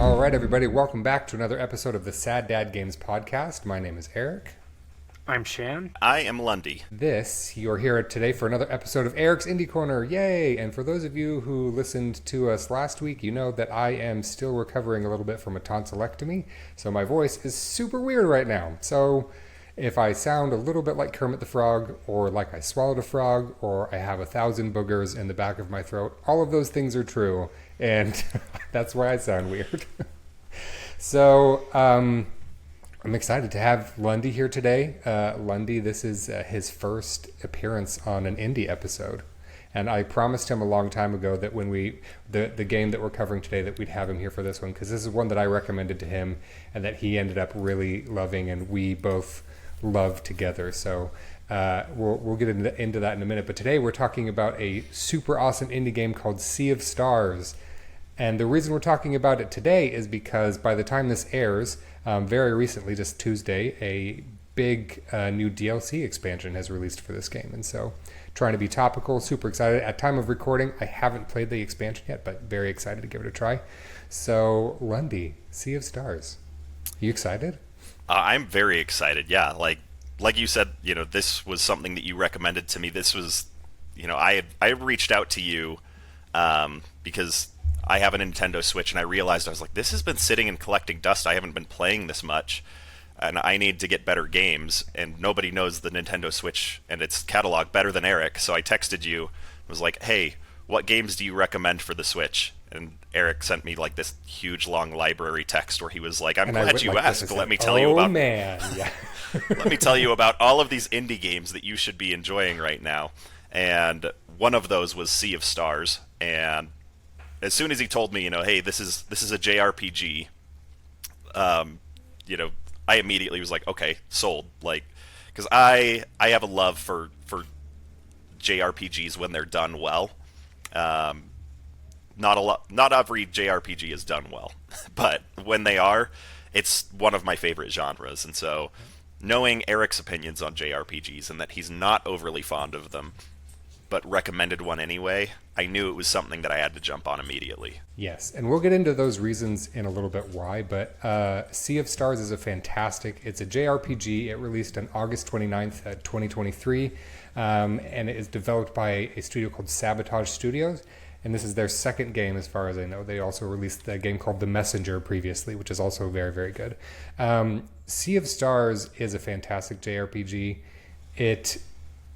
All right, everybody, welcome back to another episode of the Sad Dad Games podcast. My name is Eric. I'm Shan. I am Lundy. You're here today for another episode of Eric's Indie Corner. Yay! And for those of you who listened to us last week, you know that I am still recovering a little bit from a tonsillectomy, so my voice is super weird right now. So if I sound a little bit like Kermit the Frog, or like I swallowed a frog, or I have 1,000 boogers in the back of my throat, all of those things are true, and that's why I sound weird. So, I'm excited to have Lundy here today. Lundy, this is his first appearance on an indie episode. And I promised him a long time ago that when the game that we're covering today, that we'd have him here for this one, because this is one that I recommended to him and that he ended up really loving and we both love together. So we'll get into that in a minute. But today we're talking about a super awesome indie game called Sea of Stars. And the reason we're talking about it today is because by the time this airs, very recently, just Tuesday, a big new DLC expansion has released for this game. And so trying to be topical, super excited. At time of recording, I haven't played the expansion yet, but very excited to give it a try. So Lundy, Sea of Stars. You excited? I'm very excited. Yeah, like you said, this was something that you recommended to me. This was, I reached out to you because I have a Nintendo Switch, and I realized, I was like, this has been sitting and collecting dust. I haven't been playing this much, and I need to get better games, and nobody knows the Nintendo Switch and its catalog better than Eric, so I texted you, was like, hey, what games do you recommend for the Switch? And Eric sent me like this huge long library text where he was like, I'm glad you asked. Let me tell you about let me tell you about all of these indie games that you should be enjoying right now. And one of those was Sea of Stars, and as soon as he told me, hey, this is a JRPG, I immediately was like, okay, sold. Like, because I have a love for JRPGs when they're done well. Not every JRPG is done well, but when they are, it's one of my favorite genres. And so, knowing Eric's opinions on JRPGs and that he's not overly fond of them, but recommended one anyway, I knew it was something that I had to jump on immediately. Yes, and we'll get into those reasons in a little bit why, but Sea of Stars is it's a JRPG. It released on August 29th, 2023, and it is developed by a studio called Sabotage Studios, and this is their second game as far as I know. They also released a game called The Messenger previously, which is also very, very good. Sea of Stars is a fantastic JRPG.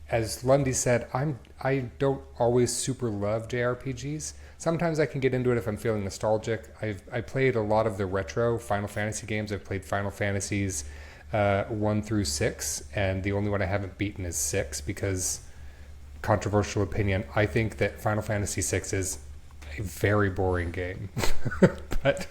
As Lundy said, I don't always super love JRPGs. Sometimes I can get into it if I'm feeling nostalgic. I played a lot of the retro Final Fantasy games. I've played Final Fantasies 1 through 6, and the only one I haven't beaten is 6 because, controversial opinion, I think that Final Fantasy 6 is a very boring game. But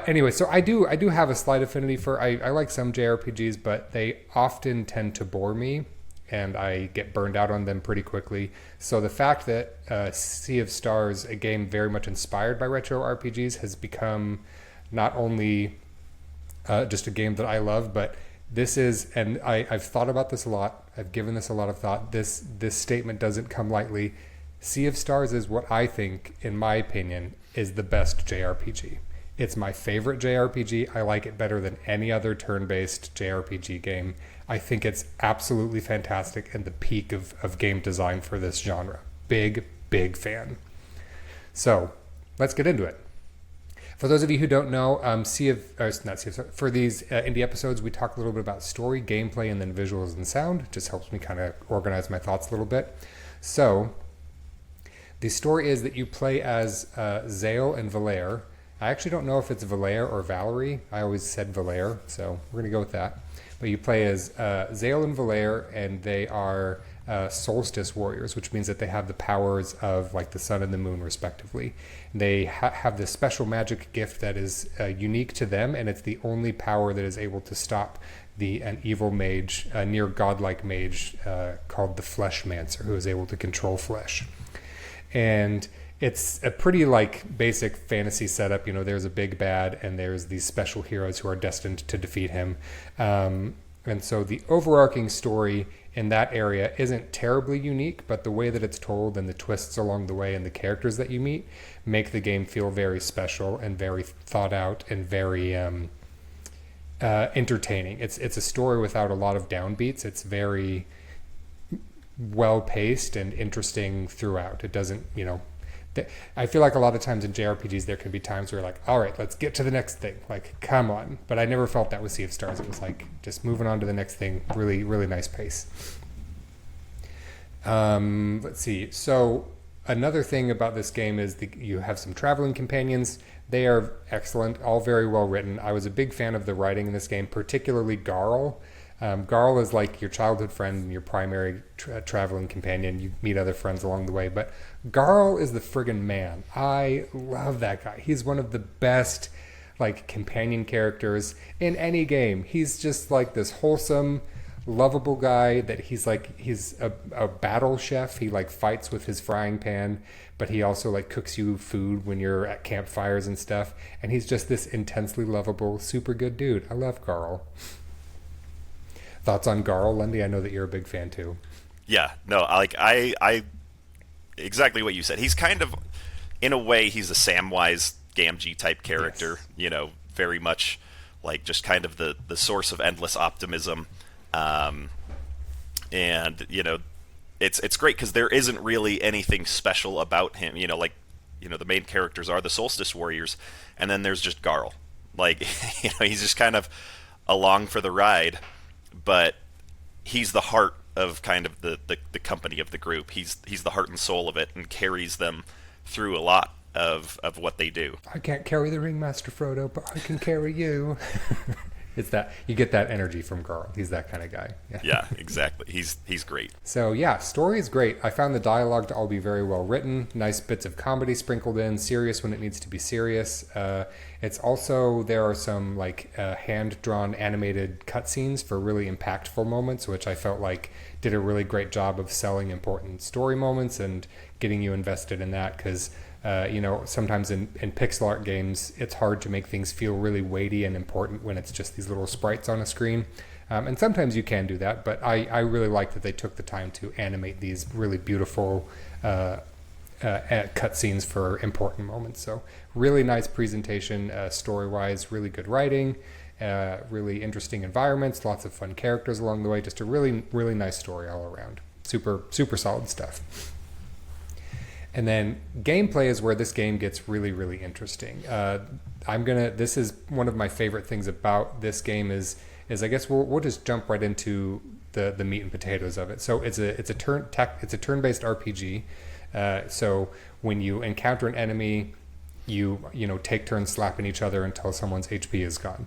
anyway, so I do have a slight affinity for, I like some JRPGs, but they often tend to bore me, and I get burned out on them pretty quickly. So the fact that Sea of Stars, a game very much inspired by retro RPGs, has become not only just a game that I love, but this is, and I've thought about this a lot, I've given this a lot of thought, this statement doesn't come lightly. Sea of Stars is what I think, in my opinion, is the best JRPG. It's my favorite JRPG. I like it better than any other turn-based JRPG game. I think it's absolutely fantastic and the peak of game design for this genre. Big, big fan. So let's get into it. For those of you who don't know, for these indie episodes, we talk a little bit about story, gameplay, and then visuals and sound. It just helps me kind of organize my thoughts a little bit. So the story is that you play as Zale and Valere. I actually don't know if it's Valere or Valerie. I always said Valere, so we're going to go with that. But you play as Zale and Valere, and they are solstice warriors, which means that they have the powers of like the sun and the moon, respectively. They have this special magic gift that is unique to them, and it's the only power that is able to stop an evil mage, a near godlike mage called the Fleshmancer, who is able to control flesh. And it's a pretty like basic fantasy setup. There's a big bad and there's these special heroes who are destined to defeat him. And so the overarching story in that area isn't terribly unique, but the way that it's told and the twists along the way and the characters that you meet make the game feel very special and very thought out and very entertaining. It's a story without a lot of downbeats. It's very well paced and interesting throughout. It doesn't, I feel like a lot of times in JRPGs there can be times where you're like, all right, let's get to the next thing. Like, come on. But I never felt that with Sea of Stars. It was like just moving on to the next thing. Really, really nice pace. Let's see. So another thing about this game is you have some traveling companions. They are excellent, all very well written. I was a big fan of the writing in this game, particularly Garl. Garl is like your childhood friend and your primary traveling companion. You meet other friends along the way, but Garl is the friggin' man. I love that guy. He's one of the best like companion characters in any game. He's just like this wholesome, lovable guy that he's a battle chef. He like fights with his frying pan, but he also like cooks you food when you're at campfires and stuff. And he's just this intensely lovable, super good dude. I love Garl. Thoughts on Garl, Lundy? I know that you're a big fan too. Yeah, no, I exactly what you said. He's kind of, in a way, he's a Samwise Gamgee type character. Yes. Very much like just kind of the source of endless optimism. And it's great because there isn't really anything special about him. The main characters are the Solstice Warriors, and then there's just Garl. Like, he's just kind of along for the ride. But he's the heart of kind of the company of the group. He's the heart and soul of it and carries them through a lot of what they do. I can't carry the Ringmaster, Frodo, but I can carry you. It's that you get that energy from Garl. He's that kind of guy. Yeah, exactly. He's great. So yeah, story is great. I found the dialogue to all be very well written. Nice bits of comedy sprinkled in, serious when it needs to be serious. It's also, there are some like hand-drawn animated cutscenes for really impactful moments, which I felt like did a really great job of selling important story moments and getting you invested in that, because sometimes in pixel art games, it's hard to make things feel really weighty and important when it's just these little sprites on a screen. And sometimes you can do that, but I really like that they took the time to animate these really beautiful cutscenes for important moments. So really nice presentation, story-wise, really good writing, really interesting environments, lots of fun characters along the way. Just a really, really nice story all around. Super, super solid stuff. And then gameplay is where this game gets really, really interesting. This is one of my favorite things about this game is I guess we'll just jump right into the meat and potatoes of it. So it's a turn-based RPG. So when you encounter an enemy, you take turns slapping each other until someone's HP is gone.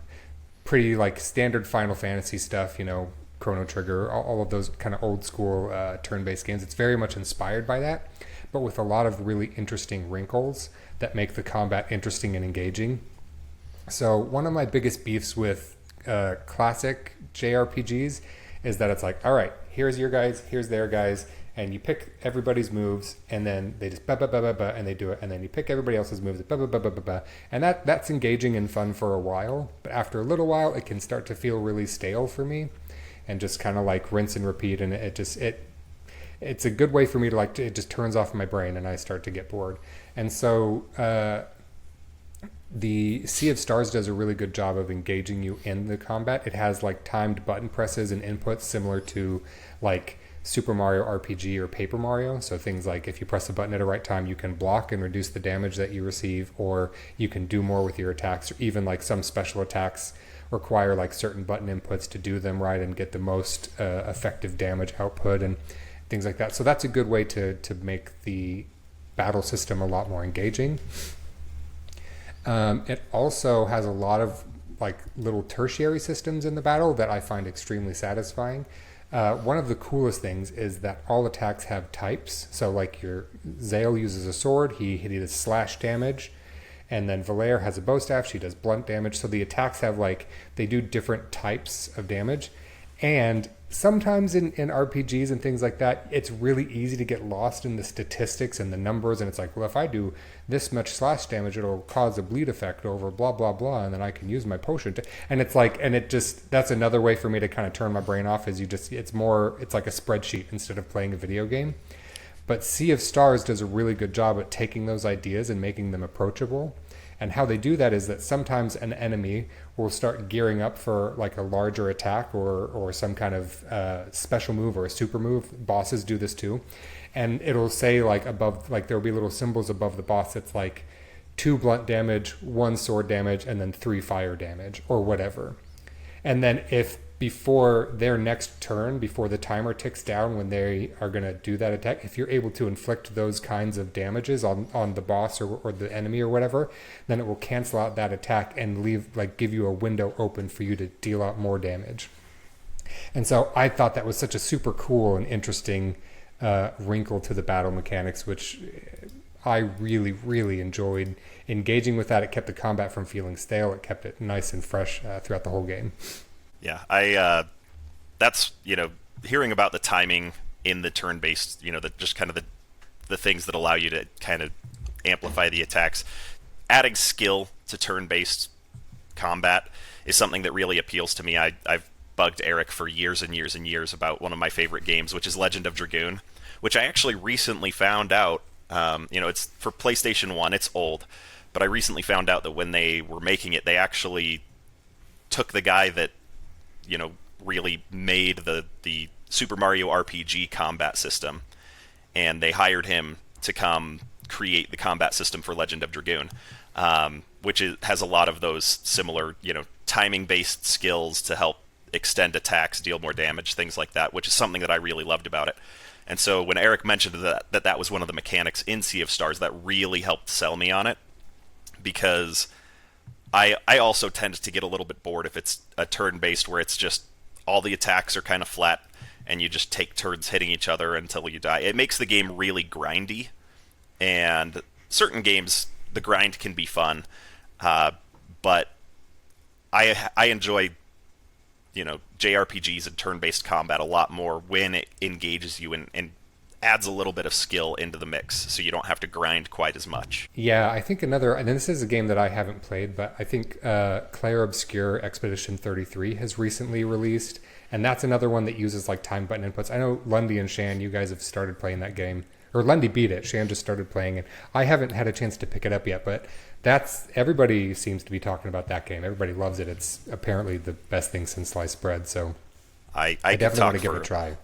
Pretty like standard Final Fantasy stuff, Chrono Trigger, all of those kind of old school turn-based games. It's very much inspired by that, but with a lot of really interesting wrinkles that make the combat interesting and engaging. So one of my biggest beefs with classic JRPGs is that it's like, all right, here's your guys, here's their guys, and you pick everybody's moves, and then they just ba-ba-ba-ba-ba, and they do it, and then you pick everybody else's moves, ba-ba-ba-ba-ba-ba, and that's engaging and fun for a while, but after a little while, it can start to feel really stale for me, and just kind of like rinse and repeat, and it's a good way for me to like, it just turns off my brain, and I start to get bored. And so the Sea of Stars does a really good job of engaging you in the combat. It has like timed button presses and inputs similar to like Super Mario RPG or Paper Mario. So things like if you press a button at the right time, you can block and reduce the damage that you receive, or you can do more with your attacks, or even like some special attacks require like certain button inputs to do them right and get the most effective damage output and things like that. So that's a good way to make the battle system a lot more engaging. It also has a lot of like little tertiary systems in the battle that I find extremely satisfying. One of the coolest things is that all attacks have types. So like your Zale uses a sword, he does slash damage, and then Valere has a bow staff, she does blunt damage. So the attacks have like, they do different types of damage, and sometimes in RPGs and things like that, it's really easy to get lost in the statistics and the numbers. And it's like, well, if I do this much slash damage, it'll cause a bleed effect over blah, blah, blah. And then I can use my potion to, and it's like, and it just, that's another way for me to kind of turn my brain off is it's like a spreadsheet instead of playing a video game. But Sea of Stars does a really good job at taking those ideas and making them approachable. And how they do that is that sometimes an enemy will start gearing up for like a larger attack or some kind of special move or a super move. Bosses do this too. And it'll say like above, like there'll be little symbols above the boss that's like 2 blunt damage, 1 sword damage, and then 3 fire damage or whatever. And then if before their next turn, before the timer ticks down when they are going to do that attack, if you're able to inflict those kinds of damages on the boss or the enemy or whatever, then it will cancel out that attack and give you a window open for you to deal out more damage. And so I thought that was such a super cool and interesting wrinkle to the battle mechanics, which I really, really enjoyed engaging with that. It kept the combat from feeling stale. It kept it nice and fresh throughout the whole game. Yeah, that's, hearing about the timing in the turn-based, just kind of the things that allow you to kind of amplify the attacks. Adding skill to turn-based combat is something that really appeals to me. I've bugged Eric for years and years and years about one of my favorite games, which is Legend of Dragoon, which I actually recently found out, it's for PlayStation 1, it's old, but I recently found out that when they were making it, they actually took the guy that really made the Super Mario RPG combat system, and they hired him to come create the combat system for Legend of Dragoon, which has a lot of those similar, timing-based skills to help extend attacks, deal more damage, things like that, which is something that I really loved about it. And so when Eric mentioned that was one of the mechanics in Sea of Stars, that really helped sell me on it, because I also tend to get a little bit bored if it's a turn-based where it's just all the attacks are kind of flat and you just take turns hitting each other until you die. It makes the game really grindy, and certain games, the grind can be fun, but I enjoy, JRPGs and turn-based combat a lot more when it engages you and adds a little bit of skill into the mix, so you don't have to grind quite as much. Yeah, I think and this is a game that I haven't played, but I think Clair Obscur Expedition 33 has recently released, and that's another one that uses like time button inputs. I know Lundy and Shan, you guys have started playing that game, or Lundy beat it, Shan just started playing it. I haven't had a chance to pick it up yet, but everybody seems to be talking about that game. Everybody loves it. It's apparently the best thing since sliced bread, so I definitely want to give it a try.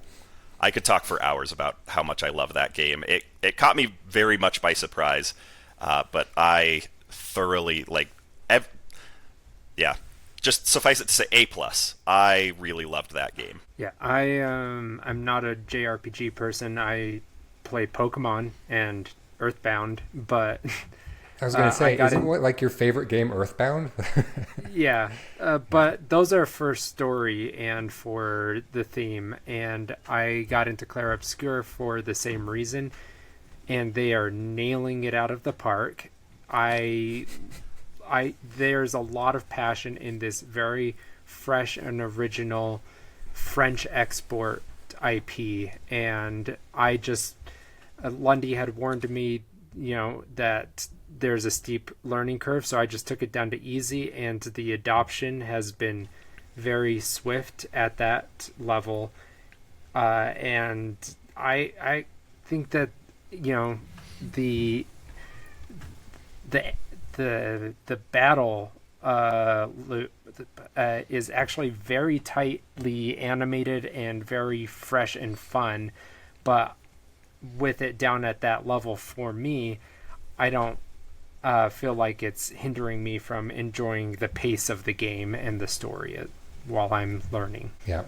I could talk for hours about how much I love that game. It caught me very much by surprise, but I thoroughly just suffice it to say A+. I really loved that game. Yeah, I'm not a JRPG person. I play Pokemon and Earthbound, but I was going to say, isn't what like your favorite game Earthbound? Yeah, but those are for story and for the theme, and I got into Clair Obscur for the same reason, and they are nailing it out of the park. There's a lot of passion in this very fresh and original French export IP, and Lundy had warned me, that there's a steep learning curve, so I just took it down to easy, and the adoption has been very swift at that level, and I think that the battle is actually very tightly animated and very fresh and fun, but with it down at that level, for me, I don't feel like it's hindering me from enjoying the pace of the game and the story while I'm learning. Yeah.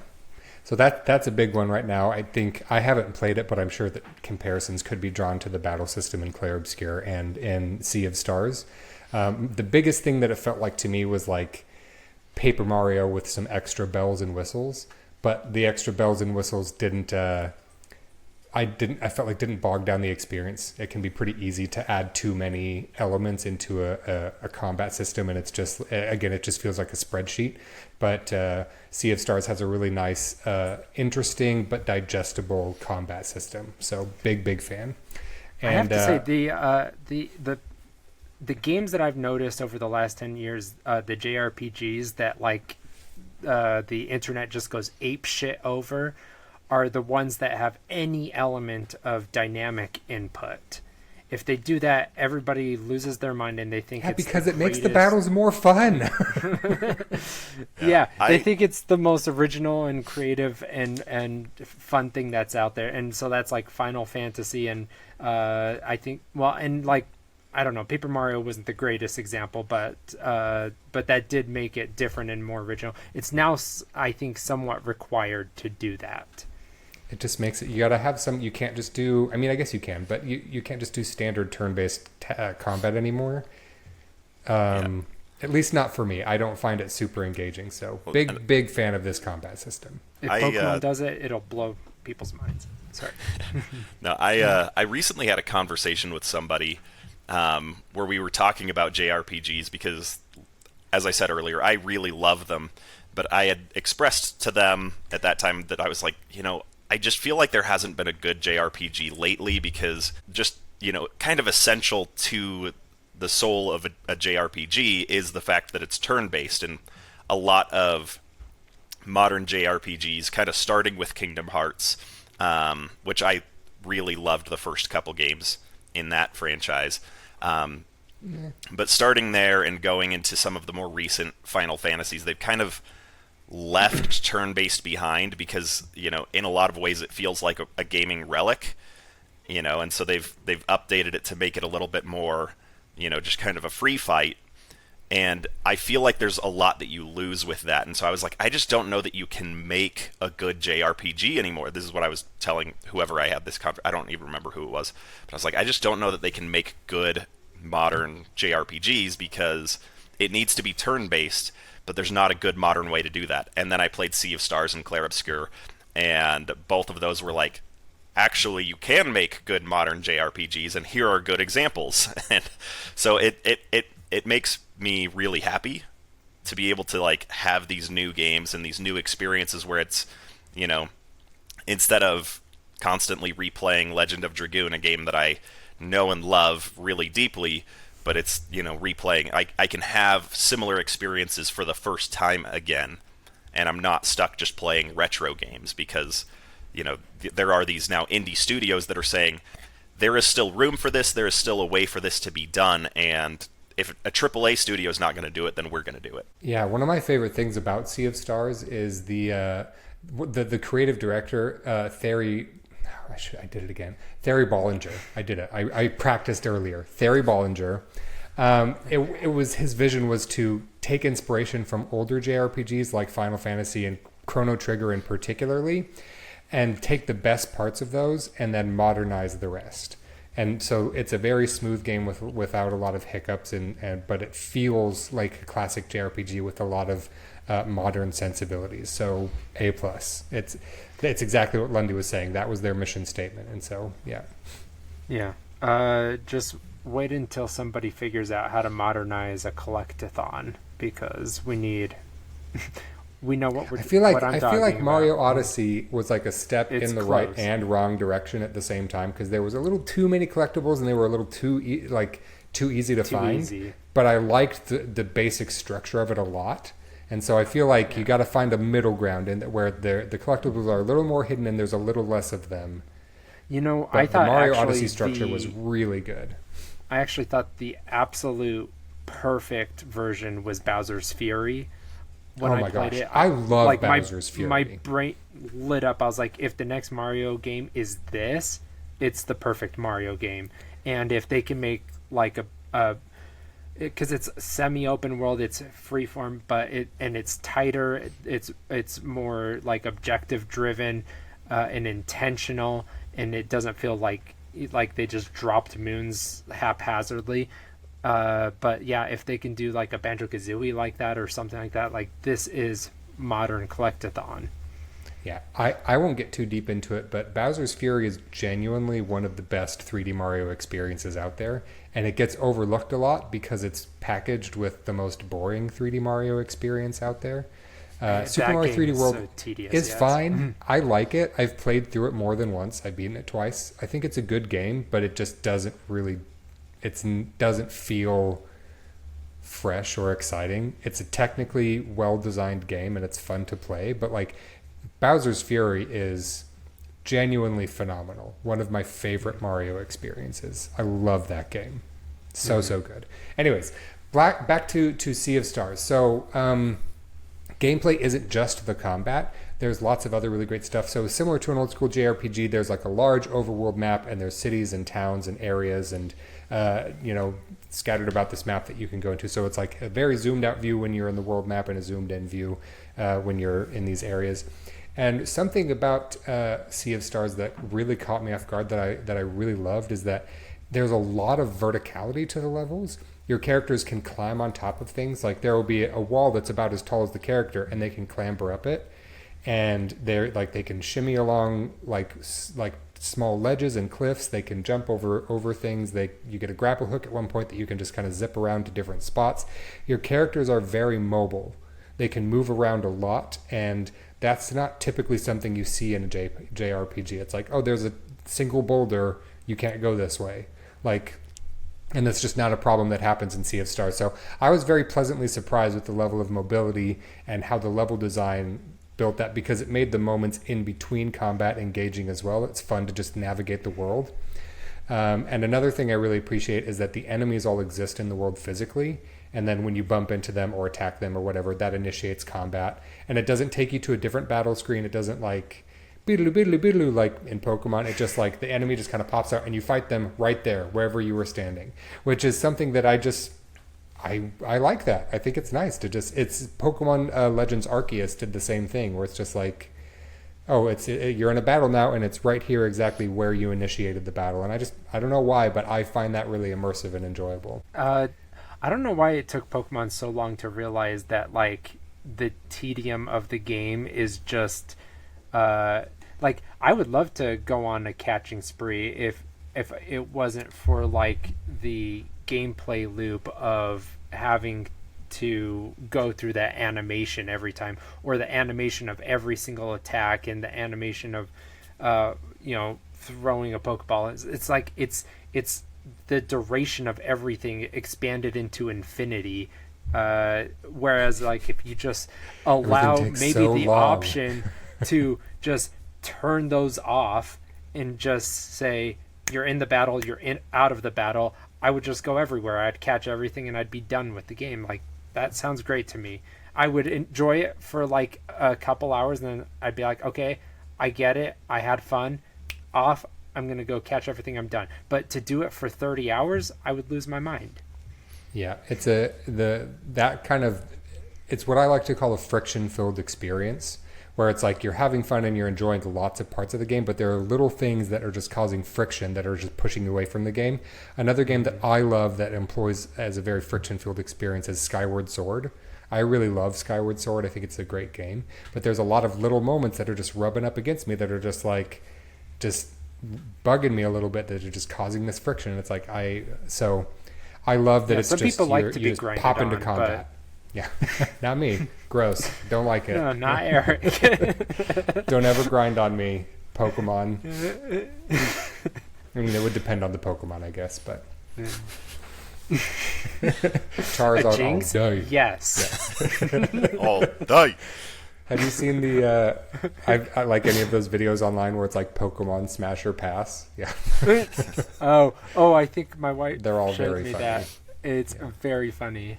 So that's a big one right now. I think I haven't played it, but I'm sure that comparisons could be drawn to the battle system in Clair Obscur and in Sea of Stars. The biggest thing that it felt like to me was like Paper Mario with some extra bells and whistles, but the extra bells and whistles didn't I felt like didn't bog down the experience. It can be pretty easy to add too many elements into a combat system, and it's just, again, it just feels like a spreadsheet. But Sea of Stars has a really nice, interesting but digestible combat system. So big fan. And, I have to say the games that I've noticed over the last 10 years, the JRPGs that like the internet just goes ape shit over, are the ones that have any element of dynamic input. If they do that, everybody loses their mind and they think it's because the it makes the greatest. battles more fun. Yeah, they think it's the most original and creative and fun thing that's out there. And so that's like Final Fantasy and I think, well, and like, I don't know, Paper Mario wasn't the greatest example, but that did make it different and more original. It's now, I think, somewhat required to do that. It just makes it, you gotta have some, you can't just do, I mean, I guess you can, but you can't just do standard turn-based combat anymore. At least not for me. I don't find it super engaging. So big fan of this combat system. If Pokemon does it, it'll blow people's minds. Sorry. No, I recently had a conversation with somebody where we were talking about JRPGs because, as I said earlier, I really love them. But I had expressed to them at that time that I was like, I just feel like there hasn't been a good JRPG lately because just, kind of essential to the soul of a JRPG is the fact that it's turn-based. And a lot of modern JRPGs, kind of starting with Kingdom Hearts, which I really loved the first couple games in that franchise. But starting there and going into some of the more recent Final Fantasies, they've kind of left turn-based behind because, in a lot of ways it feels like a gaming relic, and so they've updated it to make it a little bit more, just kind of a free fight. And I feel like there's a lot that you lose with that. And so I was like, I just don't know that you can make a good JRPG anymore. This is what I was telling whoever I had this I don't even remember who it was. But I was like, I just don't know that they can make good modern JRPGs because it needs to be turn-based, but there's not a good modern way to do that. And then I played Sea of Stars and Clair Obscur, and both of those were like, actually, you can make good modern JRPGs, and here are good examples. And so it makes me really happy to be able to like have these new games and these new experiences where it's, instead of constantly replaying Legend of Dragoon, a game that I know and love really deeply, but it's, replaying, I can have similar experiences for the first time again, and I'm not stuck just playing retro games because, there are these now indie studios that are saying there is still room for this, there is still a way for this to be done, and if a AAA studio is not going to do it, then we're going to do it. Yeah, one of my favorite things about Sea of Stars is the creative director, Thierry. I did it again. Thierry Bollinger. I did it. I practiced earlier. Thierry Bollinger. It was his vision was to take inspiration from older JRPGs like Final Fantasy and Chrono Trigger in particularly, and take the best parts of those and then modernize the rest. And so it's a very smooth game without a lot of hiccups, but it feels like a classic JRPG with a lot of modern sensibilities. So A+. It's exactly what Lundy was saying. That was their mission statement. And so, yeah. Yeah. Just wait until somebody figures out how to modernize a collectathon, because we need... we know what we're doing. I feel like Mario Odyssey was like a step in the right and wrong direction at the same time, because there was a little too many collectibles and they were a little too easy to find. Easy. But I liked the basic structure of it a lot. And so I feel like you got to find a middle ground where the collectibles are a little more hidden and there's a little less of them. I thought the Mario Odyssey structure was really good. I actually thought the absolute perfect version was Bowser's Fury. When I played it, I love Bowser's Fury. My brain lit up. I was like, if the next Mario game is this, it's the perfect Mario game. And if they can make like because it's semi-open world, it's freeform, but it's tighter. It's more like objective driven and intentional, and it doesn't feel like they just dropped moons haphazardly. But yeah, if they can do like a Banjo-Kazooie like that or something like that, like this is modern collectathon. Yeah, I won't get too deep into it, but Bowser's Fury is genuinely one of the best 3D Mario experiences out there, and it gets overlooked a lot because it's packaged with the most boring 3D Mario experience out there. Super Mario 3D World so tedious, is yes. fine. I like it. I've played through it more than once. I've beaten it twice. I think it's a good game, but it just doesn't feel fresh or exciting. It's a technically well-designed game and it's fun to play, but like Bowser's Fury is genuinely phenomenal. One of my favorite Mario experiences. I love that game. So good. Anyways, back to Sea of Stars. So gameplay isn't just the combat. There's lots of other really great stuff. So similar to an old school JRPG, there's like a large overworld map, and there's cities and towns and areas and scattered about this map that you can go into. So it's like a very zoomed out view when you're in the world map and a zoomed in view when you're in these areas. And something about Sea of Stars that really caught me off guard that I really loved is that there's a lot of verticality to the levels. Your characters can climb on top of things. Like there will be a wall that's about as tall as the character, and they can clamber up it. And they're like they can shimmy along like small ledges and cliffs. They can jump over things. You get a grapple hook at one point that you can just kind of zip around to different spots. Your characters are very mobile. They can move around a lot, and that's not typically something you see in a JRPG. It's like, oh, there's a single boulder, you can't go this way. And that's just not a problem that happens in Sea of Stars. So I was very pleasantly surprised with the level of mobility and how the level design built that, because it made the moments in between combat engaging as well. It's fun to just navigate the world. And another thing I really appreciate is that the enemies all exist in the world physically, and then when you bump into them or attack them or whatever, that initiates combat. And it doesn't take you to a different battle screen. It doesn't like beedaloo beedaloo beedaloo like in Pokemon. It just like the enemy just kind of pops out and you fight them right there wherever you were standing, which is something that I like that. I think it's nice to just, it's Pokemon Legends Arceus did the same thing, where it's just like, oh, you're in a battle now and it's right here exactly where you initiated the battle. And I don't know why, but I find that really immersive and enjoyable. I don't know why it took Pokemon so long to realize that like the tedium of the game is just like I would love to go on a catching spree if it wasn't for like the gameplay loop of having to go through that animation every time, or the animation of every single attack, and the animation of throwing a Pokeball. It's like it's the duration of everything expanded into infinity, whereas like if you just allow maybe so the long. option to just turn those off and just say you're in the battle, out of the battle, I would just go everywhere. I'd catch everything and I'd be done with the game. Like that sounds great to me. I would enjoy it for like a couple hours, and then I'd be like, okay, I get it, I had fun, off, I'm gonna go catch everything, I'm done. But to do it for 30 hours, I would lose my mind. Yeah, it's it's what I like to call a friction-filled experience, where it's like you're having fun and you're enjoying lots of parts of the game, but there are little things that are just causing friction that are just pushing you away from the game. Another game that I love that employs as a very friction-filled experience is Skyward Sword. I really love Skyward Sword. I think it's a great game, but there's a lot of little moments that are just rubbing up against me that are just bugging me a little bit, that are just causing this friction. It's like I love that it's some just people like to you be just grinded pop into on, combat. Yeah, not me. Gross. Don't like it. No, not Eric. Don't ever grind on me, Pokemon. I mean, it would depend on the Pokemon, I guess, but Charizard Jinx? all day. Yes. All day. Have you seen the I like any of those videos online where it's like Pokemon Smash or Pass? Yeah. Oh, I think my wife They're all showed very me funny. that. It's very funny.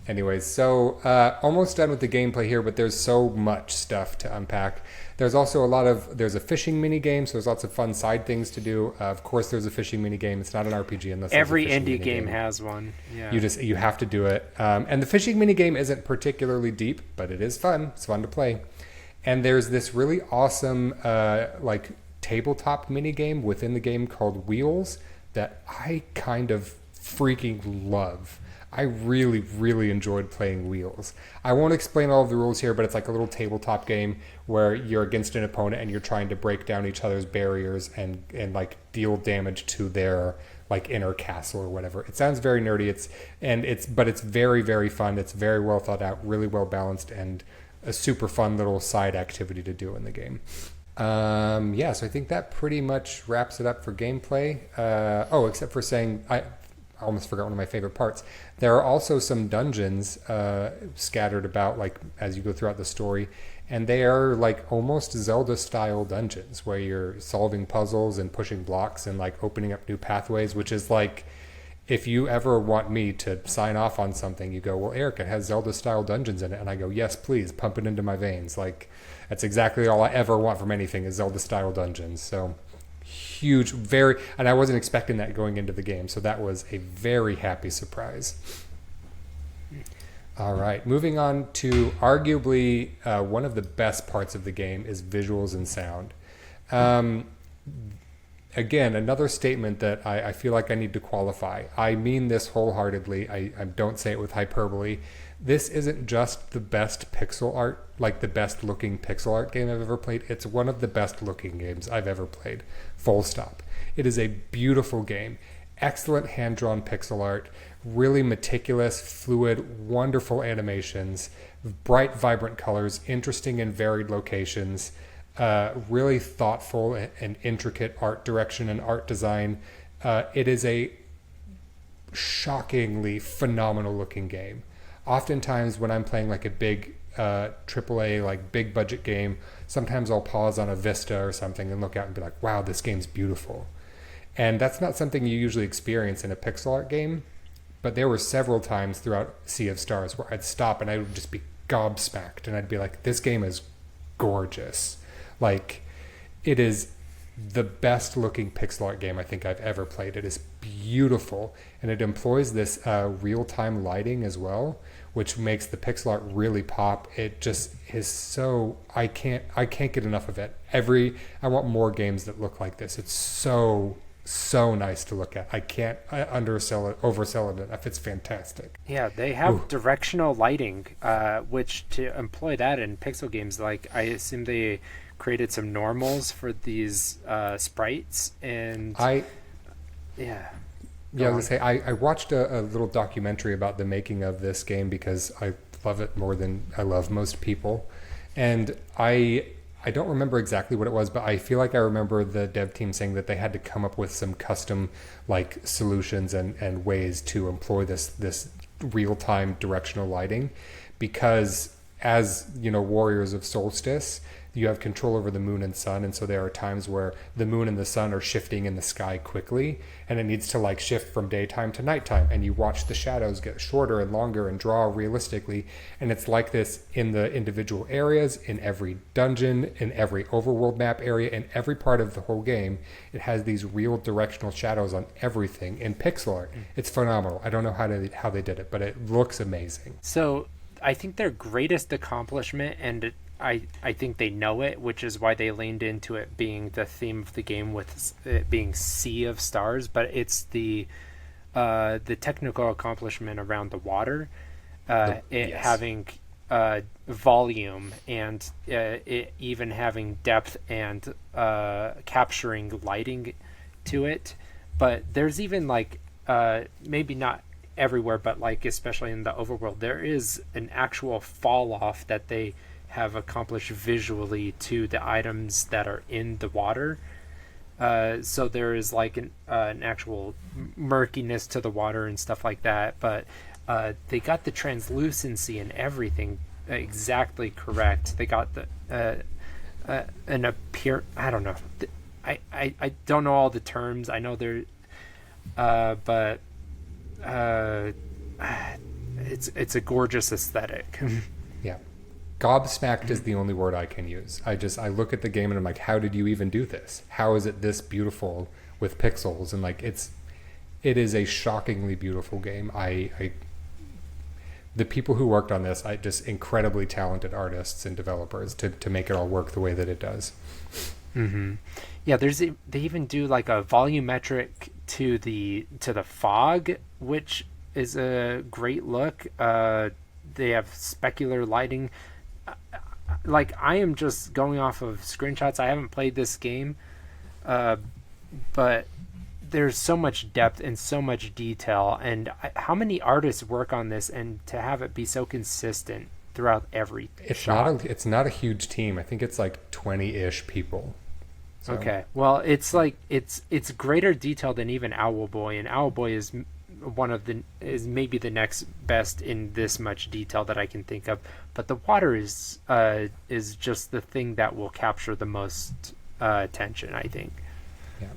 Anyways, so almost done with the gameplay here, but there's so much stuff to unpack. There's also there's a fishing mini game, so there's lots of fun side things to do. Of course, there's a fishing mini game. It's not an RPG unless Every there's a fishing indie game minigame. has one. Yeah. You have to do it. And the fishing mini game isn't particularly deep, but it is fun. It's fun to play. And there's this really awesome like tabletop mini game within the game called Wheels that I kind of freaking love. I really, really enjoyed playing Wheels. I won't explain all of the rules here, but it's like a little tabletop game where you're against an opponent and you're trying to break down each other's barriers and like deal damage to their like inner castle or whatever. It sounds very nerdy. But it's very, very fun. It's very well thought out, really well balanced, and a super fun little side activity to do in the game. So I think that pretty much wraps it up for gameplay. Except for saying I almost forgot one of my favorite parts. There are also some dungeons scattered about like as you go throughout the story, and they are like almost Zelda style dungeons where you're solving puzzles and pushing blocks and like opening up new pathways, which is like, if you ever want me to sign off on something, you go, well, Eric, it has Zelda style dungeons in it, and I go, yes, please, pump it into my veins. Like, that's exactly all I ever want from anything is Zelda style dungeons. So huge, and I wasn't expecting that going into the game, so that was a very happy surprise. All right, moving on to arguably one of the best parts of the game is visuals and sound. Again, another statement that I feel like I need to qualify. I mean this wholeheartedly. I don't say it with hyperbole. This isn't just the best pixel art, like the best looking pixel art game I've ever played. It's one of the best looking games I've ever played. Full stop. It is a beautiful game. Excellent hand-drawn pixel art, really meticulous, fluid, wonderful animations, bright, vibrant colors, interesting and varied locations, really thoughtful and intricate art direction and art design. It is a shockingly phenomenal looking game. Oftentimes when I'm playing like a big AAA, like big budget game, sometimes I'll pause on a vista or something and look out and be like, wow, this game's beautiful. And that's not something you usually experience in a pixel art game, but there were several times throughout Sea of Stars where I'd stop and I would just be gobsmacked and I'd be like, this game is gorgeous. Like, it is the best looking pixel art game I think I've ever played. It is beautiful, and it employs this real-time lighting as well, which makes the pixel art really pop. It just is so, I can't get enough of it. I want more games that look like this. It's so nice to look at. I can't oversell it enough. It's fantastic. Yeah, they have directional lighting, which to employ that in pixel games, like I assume they created some normals for these sprites, and I was gonna say I watched a little documentary about the making of this game because I love it more than I love most people, and I don't remember exactly what it was, but I feel like I remember the dev team saying that they had to come up with some custom like solutions and ways to employ this real-time directional lighting, because as you know, warriors of solstice, you have control over the moon and sun, and so there are times where the moon and the sun are shifting in the sky quickly, and it needs to like shift from daytime to nighttime, and you watch the shadows get shorter and longer and draw realistically. And it's like this in the individual areas, in every dungeon, in every overworld map area, in every part of the whole game. It has these real directional shadows on everything in pixel art. It's phenomenal. I don't know how they did it, but it looks amazing. So I think their greatest accomplishment, and I think they know it, which is why they leaned into it being the theme of the game, with it being Sea of Stars, but it's the technical accomplishment around the water, having volume, and it even having depth and capturing lighting to it. But there's even like maybe not everywhere, but like especially in the overworld, there is an actual fall off that they have accomplished visually to the items that are in the water. So there is like an actual murkiness to the water and stuff like that, but they got the translucency and everything exactly correct. They got the an appear. I don't know. I don't know all the terms. I know they're, but it's a gorgeous aesthetic. Yeah. Gobsmacked is the only word I can use. I look at the game and I'm like, how did you even do this? How is it this beautiful with pixels? And like, it is a shockingly beautiful game. The people who worked on this, just incredibly talented artists and developers to make it all work the way that it does. Mm-hmm. Yeah, they even do like a volumetric to the fog, which is a great look. They have specular lighting. Like, I am just going off of screenshots. I haven't played this game, but there's so much depth and so much detail. And how many artists work on this, and to have it be so consistent throughout every shot. It's not a huge team. I think it's like 20-ish people. So. Okay, well, it's like it's greater detail than even Owlboy, and Owlboy is maybe the next best in this much detail that I can think of. But the water is just the thing that will capture the most attention, I think. Yeah,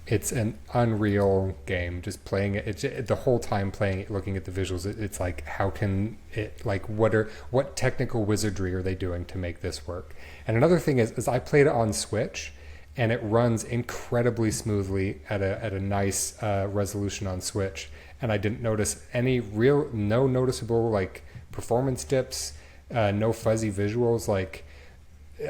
it's an unreal game. Just playing it, the whole time playing it, looking at the visuals, it's like, how can it, like, what technical wizardry are they doing to make this work? And another thing is I played it on Switch, and it runs incredibly smoothly at a nice resolution on Switch. And I didn't notice no noticeable like performance dips, no fuzzy visuals. Like,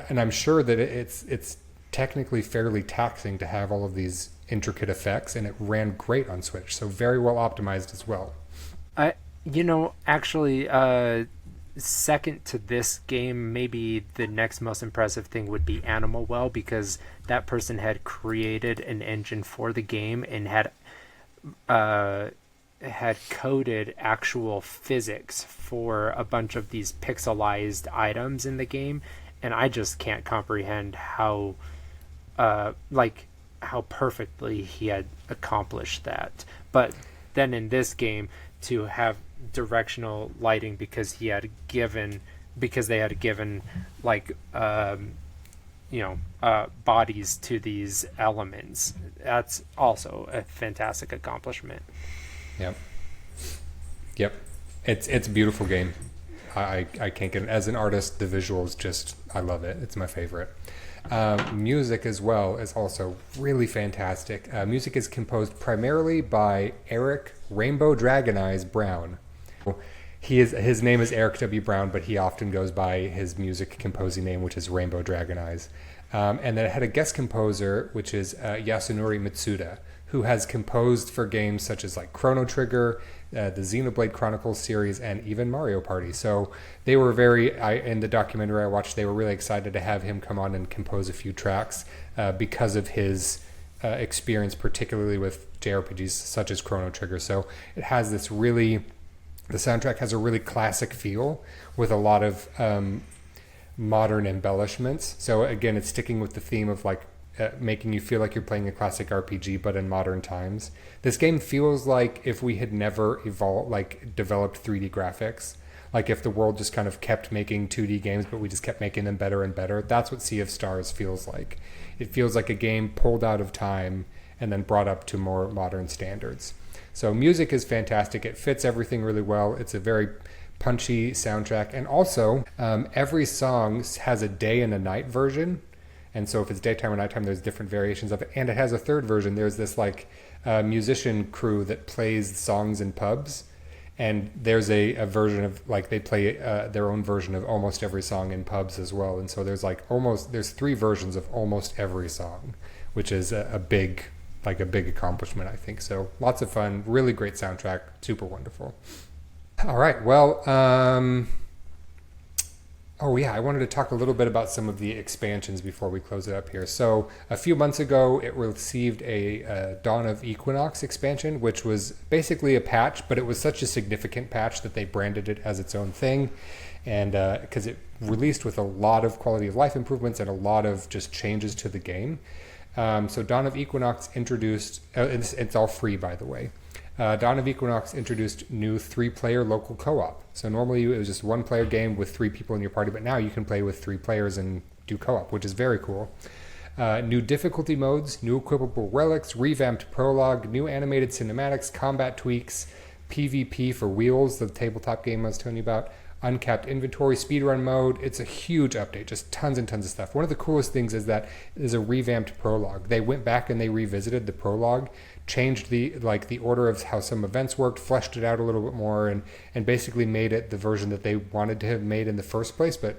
and I'm sure that it's technically fairly taxing to have all of these intricate effects, and it ran great on Switch. So very well optimized as well. Actually, second to this game, maybe the next most impressive thing would be Animal Well, because that person had created an engine for the game and had coded actual physics for a bunch of these pixelized items in the game, and I just can't comprehend how perfectly he had accomplished that. But then in this game, to have directional lighting because they had given like bodies to these elements, that's also a fantastic accomplishment. Yep, it's a beautiful game. I can't get it. As an artist, the visuals, just, I love it. It's my favorite. Music as well is also really fantastic. Music is composed primarily by Eric Rainbow Dragon Eyes Brown. His name is Eric W. Brown, but he often goes by his music composing name, which is Rainbow Dragon Eyes. And then it had a guest composer, which is Yasunori Mitsuda, who has composed for games such as like Chrono Trigger, the Xenoblade Chronicles series, and even Mario Party. So they were in the documentary I watched, they were really excited to have him come on and compose a few tracks because of his experience, particularly with JRPGs such as Chrono Trigger. So it has this the soundtrack has a really classic feel with a lot of modern embellishments. So again, it's sticking with the theme of like making you feel like you're playing a classic RPG, but in modern times. This game feels like if we had never developed 3D graphics, like if the world just kind of kept making 2D games, but we just kept making them better and better. That's what Sea of Stars feels like. It feels like a game pulled out of time and then brought up to more modern standards. So music is fantastic. It fits everything really well. It's a very punchy soundtrack. And also, every song has a day and a night version. And so if it's daytime or nighttime, there's different variations of it. And it has a third version. There's this musician crew that plays songs in pubs. And there's a version of, they play their own version of almost every song in pubs as well. And so there's there's 3 versions of almost every song, which is a big accomplishment, I think. So lots of fun, really great soundtrack, super wonderful. All right, well, I wanted to talk a little bit about some of the expansions before we close it up here. So a few months ago, it received a Dawn of Equinox expansion, which was basically a patch, but it was such a significant patch that they branded it as its own thing. And because it released with a lot of quality of life improvements and a lot of just changes to the game. So Dawn of Equinox introduced, it's all free, by the way. Dawn of Equinox introduced new 3-player local co-op. So normally it was just 1-player game with 3 people in your party, but now you can play with 3 players and do co-op, which is very cool. New difficulty modes, new equipable relics, revamped prologue, new animated cinematics, combat tweaks, PvP for Wheels, the tabletop game I was telling you about, uncapped inventory, speedrun mode. It's a huge update, just tons and tons of stuff. One of the coolest things is that there's a revamped prologue. They went back and they revisited the prologue, changed the order of how some events worked, fleshed it out a little bit more, and basically made it the version that they wanted to have made in the first place, but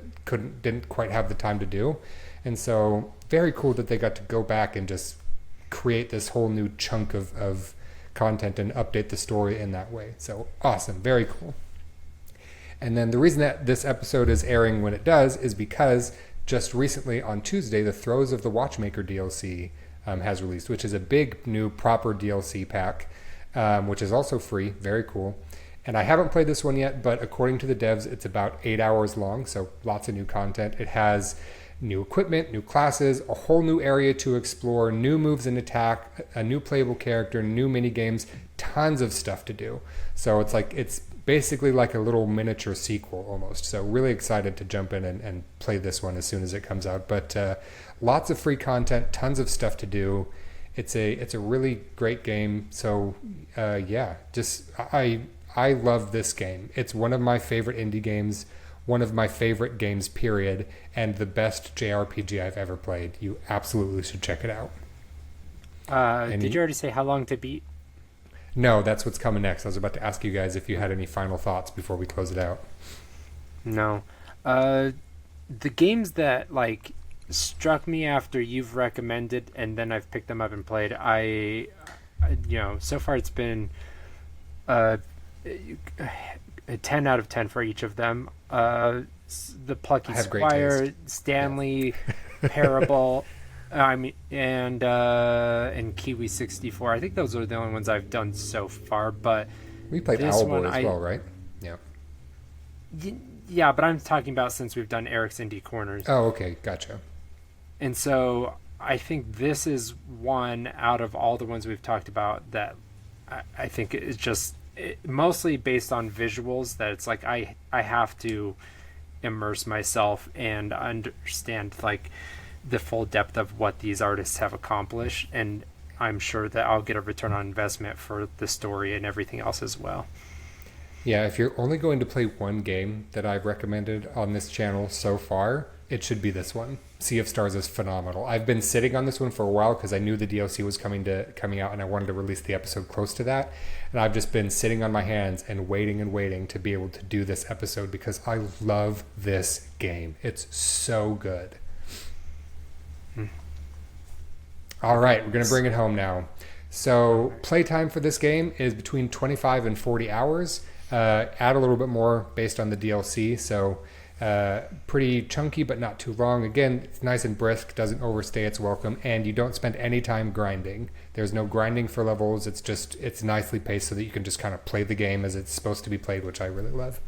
didn't quite have the time to do. And so very cool that they got to go back and just create this whole new chunk of content and update the story in that way. So awesome, very cool. And then the reason that this episode is airing when it does is because just recently on Tuesday, the Throes of the Watchmaker DLC has released, which is a big new proper DLC pack, which is also free. Very cool. And I haven't played this one yet, but according to the devs, it's about 8 hours long, so lots of new content. It has new equipment, new classes, a whole new area to explore, new moves and attack, a new playable character, new mini games, tons of stuff to do. So it's basically like a little miniature sequel almost. So really excited to jump in and play this one as soon as it comes out. But lots of free content, tons of stuff to do. It's a really great game. So I love this game. It's one of my favorite indie games, one of my favorite games, period, and the best JRPG I've ever played. You absolutely should check it out. Did you already say how long to beat? No, that's what's coming next. I was about to ask you guys if you had any final thoughts before we close it out. No. The games that struck me after you've recommended and then I've picked them up and played, I so far it's been a 10 out of 10 for each of them. The Plucky Squire, Stanley, Parable, and Kiwi 64. I think those are the only ones I've done so far. But we played Owlboy as well, right? Yeah. Yeah, but I'm talking about since we've done Eric's Indie Corners. Oh, okay, gotcha. And so I think this is one out of all the ones we've talked about that I think is just mostly based on visuals, that it's like I have to immerse myself and understand the full depth of what these artists have accomplished, and I'm sure that I'll get a return on investment for the story and everything else as well. Yeah, if you're only going to play one game that I've recommended on this channel so far, it should be this one. Sea of Stars is phenomenal. I've been sitting on this one for a while because I knew the DLC was coming out and I wanted to release the episode close to that. And I've just been sitting on my hands and waiting to be able to do this episode because I love this game. It's so good. All right, we're going to bring it home now. So playtime for this game is between 25 and 40 hours. Add a little bit more based on the DLC. So pretty chunky, but not too long. Again, it's nice and brisk, doesn't overstay its welcome, and you don't spend any time grinding. There's no grinding for levels. It's nicely paced so that you can just kind of play the game as it's supposed to be played, which I really love.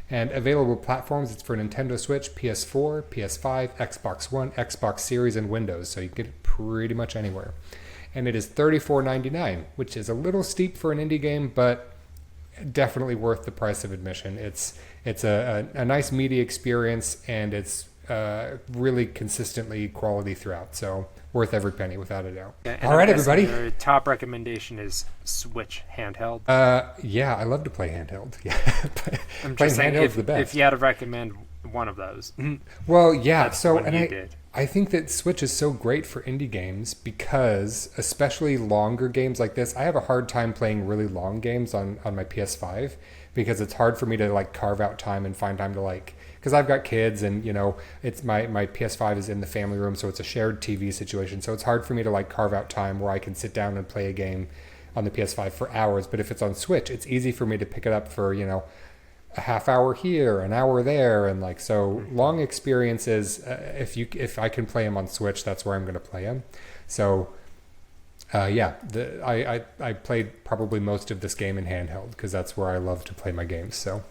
And available platforms, it's for Nintendo Switch, PS4, PS5, Xbox One, Xbox Series, and Windows, so you can get it pretty much anywhere. And it is $34.99, which is a little steep for an indie game, but definitely worth the price of admission. It's a nice media experience, and it's really consistently quality throughout, so worth every penny without a doubt. Yeah, all right, everybody. Your top recommendation is Switch handheld. Yeah, I love to play handheld. Yeah, I'm playing just saying, handheld's the best. if you had to recommend one of those, well, yeah. that's So, one and you did. I think that Switch is so great for indie games because, especially longer games like this, I have a hard time playing really long games on my PS5 because it's hard for me to carve out time and find time to because I've got kids and it's my PS5 is in the family room, so it's a shared TV situation, so it's hard for me to carve out time where I can sit down and play a game on the PS5 for hours. But if it's on Switch, it's easy for me to pick it up for a half hour here, an hour there, and so long experiences. If I can play them on Switch, that's where I'm going to play them. So I played probably most of this game in handheld because that's where I love to play my games. So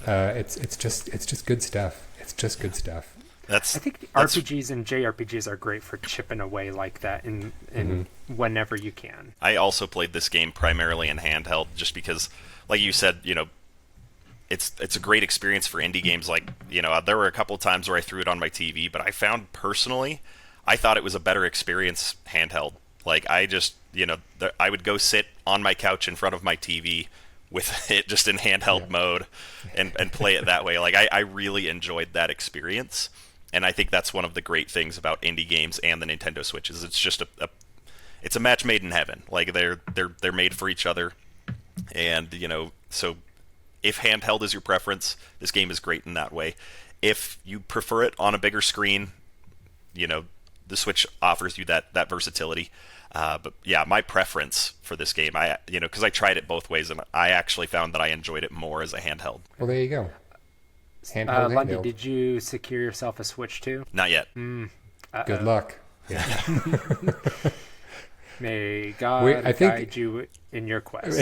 it's just good stuff. It's just good stuff. I think RPGs and JRPGs are great for chipping away like that in whenever you can. I also played this game primarily in handheld just because, like you said, it's a great experience for indie games. There were a couple of times where I threw it on my TV, but I found personally, I thought it was a better experience handheld. I would go sit on my couch in front of my TV with it just in handheld mode and play it that way. I really enjoyed that experience. And I think that's one of the great things about indie games and the Nintendo Switch is it's just it's a match made in heaven. They're made for each other. And, so if handheld is your preference, this game is great in that way. If you prefer it on a bigger screen, the Switch offers you that versatility. But yeah, my preference for this game, because I tried it both ways, and I actually found that I enjoyed it more as a handheld. Well, there you go. Handheld, Lundy, handheld. did you secure yourself a Switch too? Not yet. Good luck. May God guide you in your quest.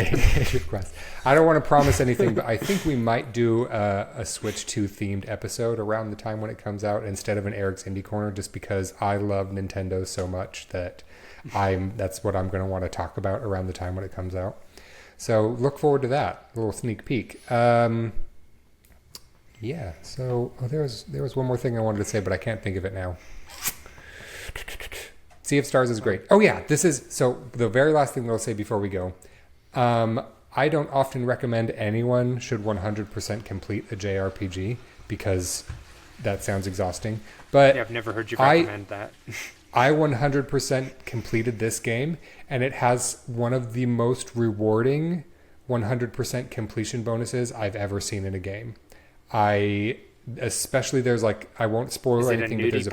I don't want to promise anything, but I think we might do a Switch 2 themed episode around the time when it comes out instead of an Eric's Indie Corner, just because I love Nintendo so much that that's what I'm going to want to talk about around the time when it comes out. So look forward to that, a little sneak peek. Yeah, so there was one more thing I wanted to say, but I can't think of it now. Sea of Stars is great. Oh yeah, so the very last thing I'll say before we go. I don't often recommend anyone should 100% complete a JRPG because that sounds exhausting. But Yeah, I've never heard you recommend that. I 100% completed this game, and it has one of the most rewarding 100% completion bonuses I've ever seen in a game. Especially there's I won't spoil anything, but there's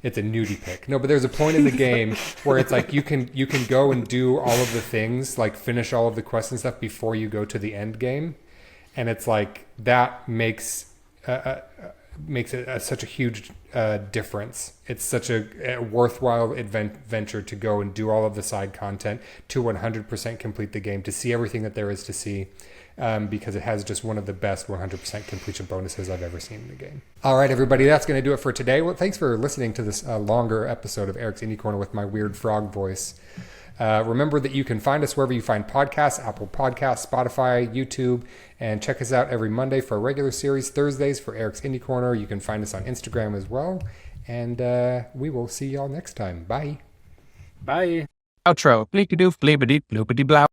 it's a nudie pick. No, but there's a point in the game where it's you can go and do all of the things, finish all of the quests and stuff before you go to the end game, and it's that makes it such a huge difference. It's such a worthwhile venture to go and do all of the side content, to 100% complete the game, to see everything that there is to see, because it has just one of the best 100% completion bonuses I've ever seen in the game. All right, everybody, that's going to do it for today. Well, thanks for listening to this longer episode of Eric's Indie Corner with my weird frog voice. Remember that you can find us wherever you find podcasts, Apple Podcasts, Spotify, YouTube, and check us out every Monday for a regular series, Thursdays for Eric's Indie Corner. You can find us on Instagram as well, and we will see y'all next time. Bye. Bye. Outro. Bleep-a-doof, bleep-a-deep, bloop-a-dee-blow.